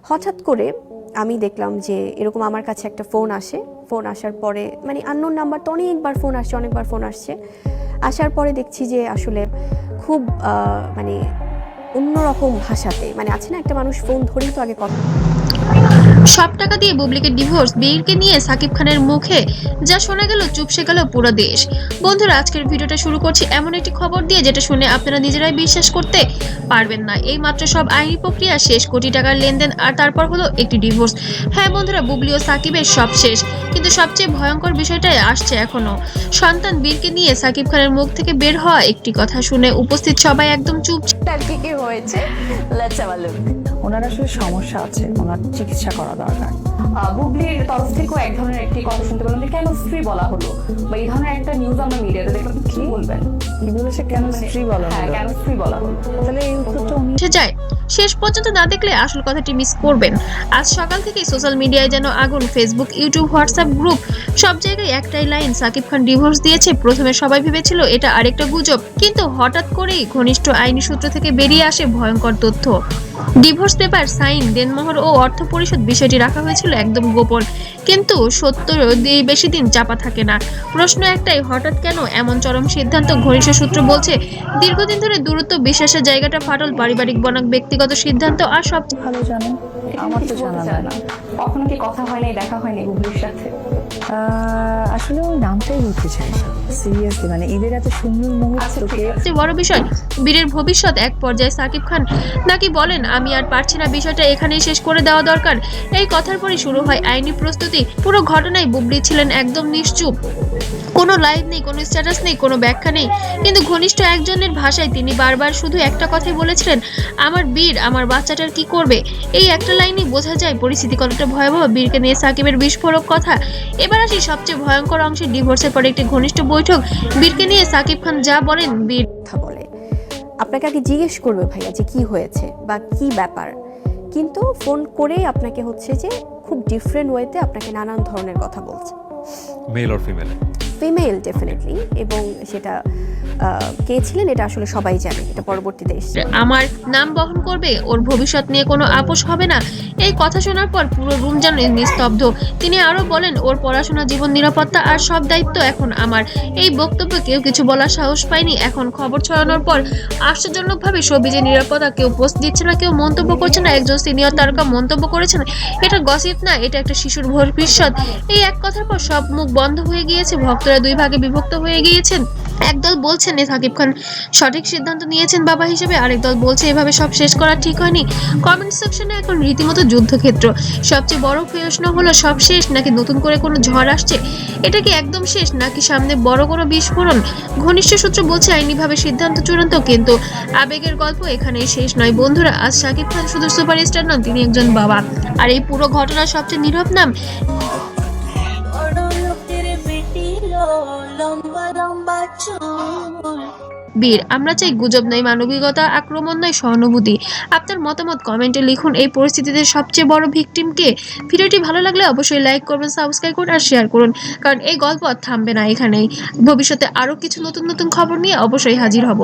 হঠাৎ করে আমি দেখলাম যে এরকম আমার কাছে একটা ফোন আসে। ফোন আসার পরে মানে আননোন নাম্বার তো অনেকবার ফোন আসছে। আসার পরে দেখছি যে আসলে খুব মানে অন্যরকম ভাষাতে, মানে আছে না একটা মানুষ ফোন ধরেই তো আগে কথা। সব টাকা দিয়ে বুবলিকে ডিভোর্স, বীরকে নিয়ে সাকিব খানের মুখে যা শোনা গেল, চুপসে গেল পুরো দেশ। বন্ধুরা, আজকের ভিডিওটা শুরু করছি এমন একটি খবর দিয়ে যেটা শুনে আপনারা নিজেরাই বিশ্বাস করতে পারবেন না। এই মাত্র সব আইনি প্রক্রিয়া শেষ, কোটি টাকার লেনদেন, আর তারপর হলো একটি ডিভোর্স। হ্যাঁ বন্ধুরা, বুবলি ও সাকিবের সব শেষ, কিন্তু সবচেয়ে ভয়ঙ্কর বিষয়টাই আসছে এখনো। সন্তান বীরকে নিয়ে সাকিব খানের মুখ থেকে বের হওয়া একটি কথা শুনে উপস্থিত সবাই একদম চুপ। আর কি হয়েছে, লেটস হ্যাভ আ লুক। ওনার আসলে সমস্যা আছে, ওনার চিকিৎসা করা দরকার। বুবলির তরফ থেকেও এক ধরনের একটি কথা শুনতে পেলাম যে কেন স্ত্রী বলা হলো, বা এই ধরনের একটা নিউজ আমরা মিডিয়াতে দেখলাম, কি বলবেন? কি বলেছে, কেন স্ত্রী বলা হ্যাঁ, হলো? কেন স্ত্রী বলা হলো? তাহলে এই উত্তরটা উনি উঠে যায়। শেষ পর্যন্ত না দেখলে আসল কথাটি মিস করবেন। আজ সকাল থেকে সোশ্যাল মিডিয়ায় যেন আগুন। ফেসবুক, ইউটিউব, হোয়াটসঅ্যাপ গ্রুপ, সব জায়গায় একটাই লাইন, সাকিব খান ডিভোর্স দিয়েছে। প্রথমে সবাই ভেবেছিল এটা আরেকটা গুজব, কিন্তু হঠাৎ করেই ঘনিষ্ঠ আইনি সূত্র থেকে বেরিয়ে আসে ভয়ঙ্কর তথ্য। ডিভোর্স পেপার, সাইন, দেনমোহর ও অর্থ পরিশোধ বিষয়টি রাখা হয়েছিল একদম গোপন, কিন্তু সত্য বেশি দিন চাপা থাকে না। প্রশ্ন একটাই, হঠাৎ কেন এমন চরম সিদ্ধান্ত? ঘনিষ্ঠ সূত্র বলছে দীর্ঘদিন ধরে দূরত্ব, বিশ্বাসের জায়গাটা ফাটল, পারিবারিক বনাম ব্যক্তিগত সিদ্ধান্ত, আর সব ভালো জানেন, আমার তো কিছু জানা বলতে যায় চান না। কখনো কি কথা হয় নাই, দেখা হয়নি বুবলির সাথে? আসলে ওই নামটাই বলতে চাই না সিরিয়াসলি, মানে ঈদের এত সুন্দর মুহূর্তকে সবচেয়ে বড় বিষয় বীরের ভবিষ্যৎ। এক পর্যায়ে সাকিব খান নাকি বলেন, আমি আর পারছি না, বিষয়টা এখানেই শেষ করে দেওয়া দরকার। এই কথার পরই শুরু হয় আইনি প্রস্তুতি। পুরো ঘটনায় বুবলি ছিলেন একদম নিশ্চুপ, কোনো লাইভ নেই, কোনো স্ট্যাটাস নেই, কোনো ব্যাখ্যা নেই। কিন্তু ঘনিষ্ঠ একজনের ভাষায় তিনি বারবার শুধু একটা কথাই বলেছিলেন, আমার বীর আমার বাচ্চাটার কি করবে। এই একটা লাইনেই বোঝা যায় পরিস্থিতি কতটা ভয়াবহ। বীরকে নিয়ে সাকিবের বিস্ফোরক কথা। এবার আসি সবচেয়ে ভয়ঙ্কর অংশে, ডিভোর্সের পরে একটি ঘনিষ্ঠ বৈঠক। বীরকে নিয়ে সাকিব খান যা বলেন, বীর কথা বলে আপনাকে আগে জিজ্ঞেস করবে ভাইয়া যে কি হয়েছে বা কি ব্যাপার, কিন্তু ফোন করেই আপনাকে হচ্ছে যে খুব ডিফারেন্ট ওয়েতে আপনাকে নানান ধরনের কথা বলছে। Male or female? Female definitely, এবং সেটা কে ছিলেন এটা আসলে সবাই জানে, এটা পরবর্তীতে এসেছে। আমার নাম বহন করবে, ওর ভবিষ্যৎ নিয়ে কোনো আপোষ হবে না। এই কথা শোনার পর পুরো রুম যেন নিস্তব্ধ। তিনি আরো বলেন, ওর পড়াশোনা, জীবন, নিরাপত্তা আর সব দায়িত্ব এখন আমার। এই বক্তব্যে কেউ কিছু বলার সাহস পায়নি। এখন খবর ছড়ানোর পর আশ্চর্যজনকভাবে সবিজে নিরাপত্তা, কেউ পোস্ট দিচ্ছে না, কেউ মন্তব্য করছে না। একজন সিনিয়র তারকা মন্তব্য করেছেন, এটা গসিপ না, এটা একটা শিশুর ভবিষ্যৎ। এই এক কথার পর সব মুখ বন্ধ হয়ে গিয়েছে। ভক্তরা দুই ভাগে বিভক্ত হয়ে গিয়েছেন। একদল বলছেন সাকিব খান সঠিক সিদ্ধান্ত নিয়েছেন বাবা হিসেবে, আরেক দল বলছে এভাবে সব শেষ করা ঠিক হয়নি। কমেন্ট সেকশনে এখন রীতিমতো যুদ্ধক্ষেত্র। সবচেয়ে বড় প্রশ্ন হলো, সব শেষ নাকি নতুন করে কোনো ঝড় আসছে? এটা কি একদম শেষ, নাকি সামনে বড় কোনো বিস্ফোরণ? ঘনিষ্ঠ সূত্র বলছে আইনিভাবে সিদ্ধান্ত চূড়ান্ত, কিন্তু আবেগের গল্প এখানেই শেষ নয়। বন্ধুরা, আজ সাকিব খান শুধু সুপারস্টার নন, তিনি একজন বাবা। আর এই পুরো ঘটনার সবচেয়ে নীরব নাম বীর। আমরা চাই গুজব নয়, মানবিকতা, আক্রমণ নয়, সহানুভূতি। আপনার মতামত কমেন্টে লিখুন। এই পরিস্থিতিতে সবচেয়ে বড় ভিকটিম কে? ভিডিওটি ভালো লাগলে অবশ্যই লাইক করবেন, সাবস্ক্রাইব করুন আর শেয়ার করুন, কারণ এই গল্প আর থামবে না এখানেই। ভবিষ্যতে আরো কিছু নতুন নতুন খবর নিয়ে অবশ্যই হাজির হব।